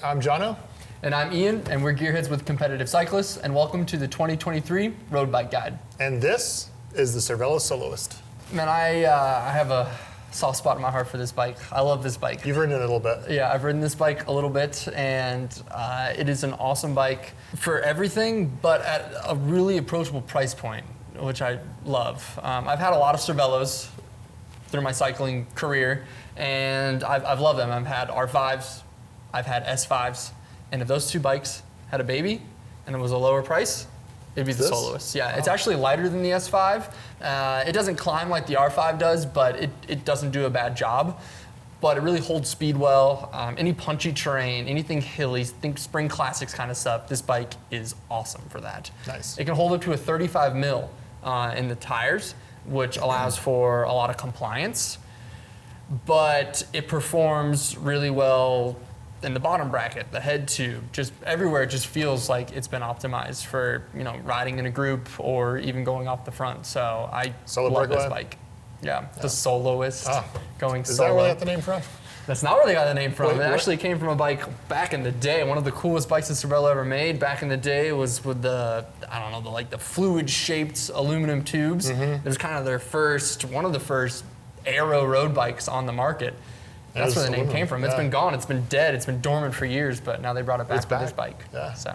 I'm Jono. And I'm Ian, and we're Gearheads with Competitive Cyclists, and welcome to the 2023 Road Bike Guide. And this is the Cervelo Soloist. Man, I have a soft spot in my heart for this bike. I love this bike. You've ridden it a little bit. Yeah, I've ridden this bike a little bit, and it is an awesome bike for everything, but at a really approachable price point, which I love. I've had a lot of Cervelos through my cycling career, and I've loved them. I've had R5s, I've had S5s, and if those two bikes had a baby and it was a lower price, it'd be the Soloist. Yeah, wow. It's actually lighter than the S5. It doesn't climb like the R5 does, but it doesn't do a bad job. But it really holds speed well. Any punchy terrain, anything hilly, think spring classics kind of stuff, this bike is awesome for that. Nice. It can hold up to a 35 mil in the tires, which allows for a lot of compliance. But it performs really well in the bottom bracket, the head tube, just everywhere. It just feels like it's been optimized for, you know, riding in a group or even going off the front. So I love this bike. Yeah, the Soloist, going Is solo. that where they got the name from? That's not where they got the name from. Wait, it actually came from a bike back in the day. One of the coolest bikes that Cervelo ever made back in the day was with the, I don't know, the fluid-shaped aluminum tubes. It was kind of one of the first aero road bikes on the market. That's where the name came from. It's been gone, it's been dead, it's been dormant for years, but now they brought it back for this bike. Yeah. So,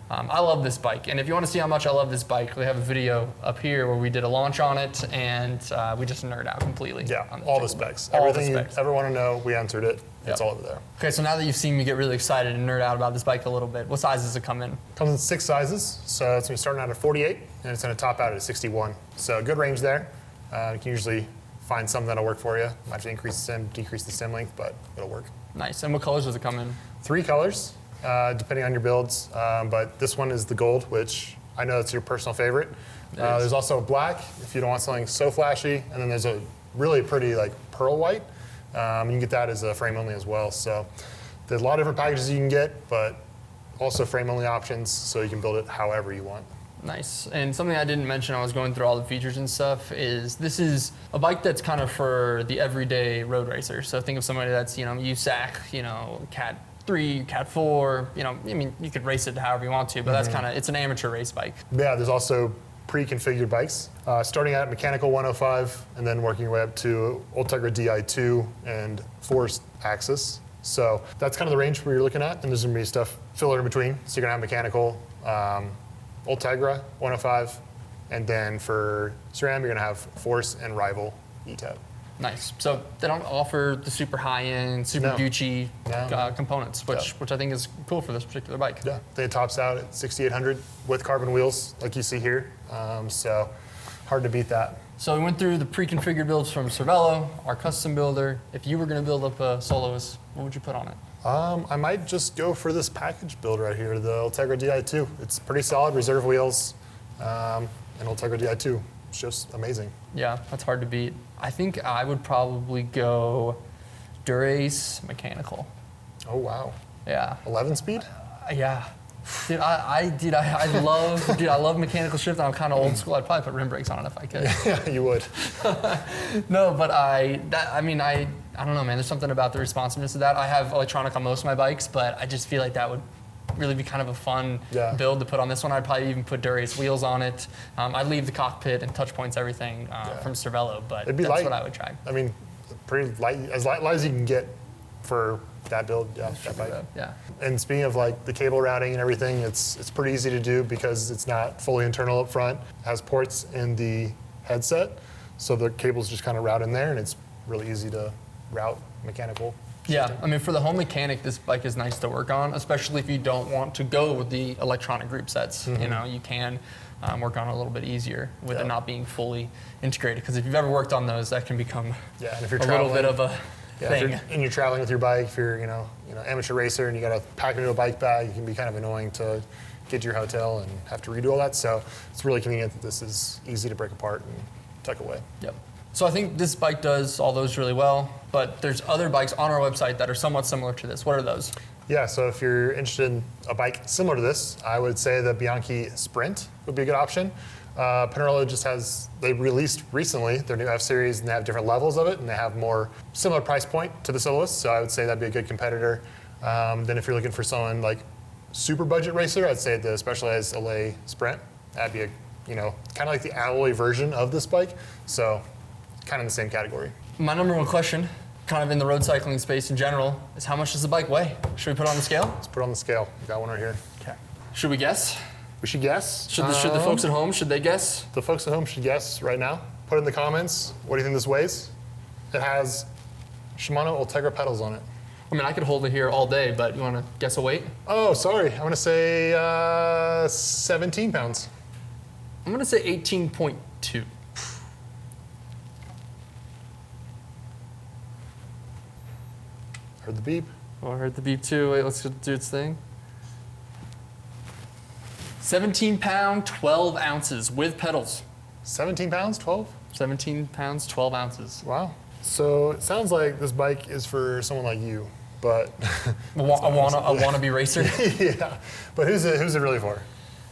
I love this bike. And if you want to see how much I love this bike, we have a video up here where we did a launch on it, and we just nerd out completely. Yeah, on all the specs. All Everything the specs. you ever want to know, we answered it. It's all over there. Okay, so now that you've seen me get really excited and nerd out about this bike a little bit, what size does it come in? Comes in 6 sizes, so it's going to be starting out at 48, and it's going to top out at 61. So good range there. You can usually find something that'll work for you. Might have to increase the stem, decrease the stem length, but it'll work. Nice. And what colors does it come in? 3 colors, depending on your builds. But this one is the gold, which I know it's your personal favorite. There's also black, if you don't want something so flashy. And then there's a really pretty like pearl white. You can get that as a frame only as well. So there's a lot of different packages you can get, but also frame only options, so you can build it however you want. Nice. And something I didn't mention, I was going through all the features and stuff, is this is a bike that's kind of for the everyday road racer. So think of somebody that's, you know, USAC, you know, Cat 3, Cat 4, you know, I mean, you could race it however you want to, but that's kind of, it's an amateur race bike. Yeah, there's also pre-configured bikes, starting at mechanical 105 and then working your way up to Ultegra Di2 and forced axis. So that's kind of the range where you're looking at, and there's gonna be stuff filler in between. So you're gonna have mechanical, Ultegra 105, and then for SRAM, you're gonna have Force and Rival ETAP. Nice. So they don't offer the super high-end, super Gucci components, which I think is cool for this particular bike. Yeah, it tops out at 6,800 with carbon wheels, like you see here. So hard to beat that. So we went through the pre-configured builds from Cervelo, our custom builder. If you were gonna build up a Soloist, what would you put on it? I might just go for this package build right here, the Ultegra Di2. It's pretty solid, reserve wheels, and Ultegra Di2. It's just amazing. Yeah, that's hard to beat. I think I would probably go Dura-Ace mechanical. Oh, wow. Yeah. 11 speed? Yeah. Dude, I love mechanical shift. I'm kind of old school. I'd probably put rim brakes on it if I could. Yeah, you would. No, but I don't know, man. There's something about the responsiveness of that. I have electronic on most of my bikes, but I just feel like that would really be kind of a fun build to put on this one. I'd probably even put Dura-Ace wheels on it. I'd leave the cockpit and touch points, everything from Cervelo, but that's light. what I would try. I mean, pretty light as you can get for that build, that bike. Yeah. And speaking of like the cable routing and everything, it's pretty easy to do because it's not fully internal up front. It has ports in the headset, so the cables just kind of route in there, and it's really easy to route mechanical. Yeah, I mean, for the home mechanic, this bike is nice to work on, especially if you don't want to go with the electronic group sets. You know, you can work on it a little bit easier with it not being fully integrated. Because if you've ever worked on those, that can become and if you're a little bit of a thing. And you're traveling with your bike, if you're amateur racer and you got to pack into a bike bag, it can be kind of annoying to get to your hotel and have to redo all that. So it's really convenient that this is easy to break apart and tuck away. Yep. So I think this bike does all those really well, but there's other bikes on our website that are somewhat similar to this. What are those? Yeah, so if you're interested in a bike similar to this, I would say the Bianchi Sprint would be a good option. Pinarello they released recently their new F-Series, and they have different levels of it, and they have more similar price point to the Soloist, so I would say that'd be a good competitor. Then if you're looking for someone like super budget racer, I'd say the Specialized LA Sprint. That'd be a, kind of like the alloy version of this bike. So kind of in the same category. My number one question, kind of in the road cycling space in general, is how much does the bike weigh? Should we put it on the scale? Let's put it on the scale. We got one right here. Okay. Should we guess? We should guess. Should the folks at home, should they guess? The folks at home should guess right now. Put in the comments, what do you think this weighs? It has Shimano Ultegra pedals on it. I mean, I could hold it here all day, but you want to guess a weight? Oh, sorry. I'm going to say 17 pounds. I'm going to say 18.2. Heard the beep. Oh, I heard the beep too. Wait, let's do its thing. 17 pound, 12 ounces with pedals. 17 pounds, 12? 17 pounds, 12 ounces. Wow. So it sounds like this bike is for someone like you, but A wannabe racer? yeah. But who's it really for?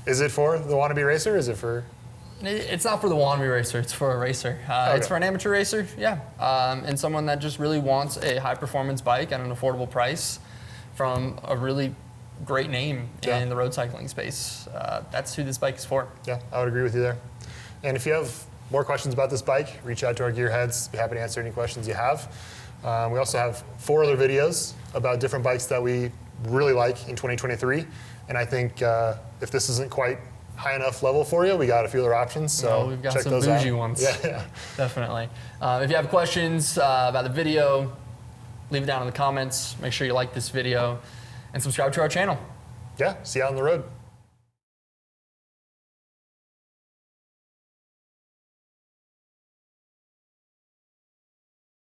Is it for the wannabe racer? Is it for? It's not for the wannabe racer, it's for a racer. Okay. It's for an amateur racer, yeah. And someone that just really wants a high performance bike at an affordable price from a really great name in the road cycling space. That's who this bike is for. Yeah, I would agree with you there. And if you have more questions about this bike, reach out to our Gearheads. Be happy to answer any questions you have. We also have 4 other videos about different bikes that we really like in 2023. And I think if this isn't quite high enough level for you, we got a few other options. So we've got check some those bougie out. ones. Yeah. Definitely. If you have questions about the video, leave it down in the comments. Make sure you like this video and subscribe to our channel. Yeah, see you out on the road.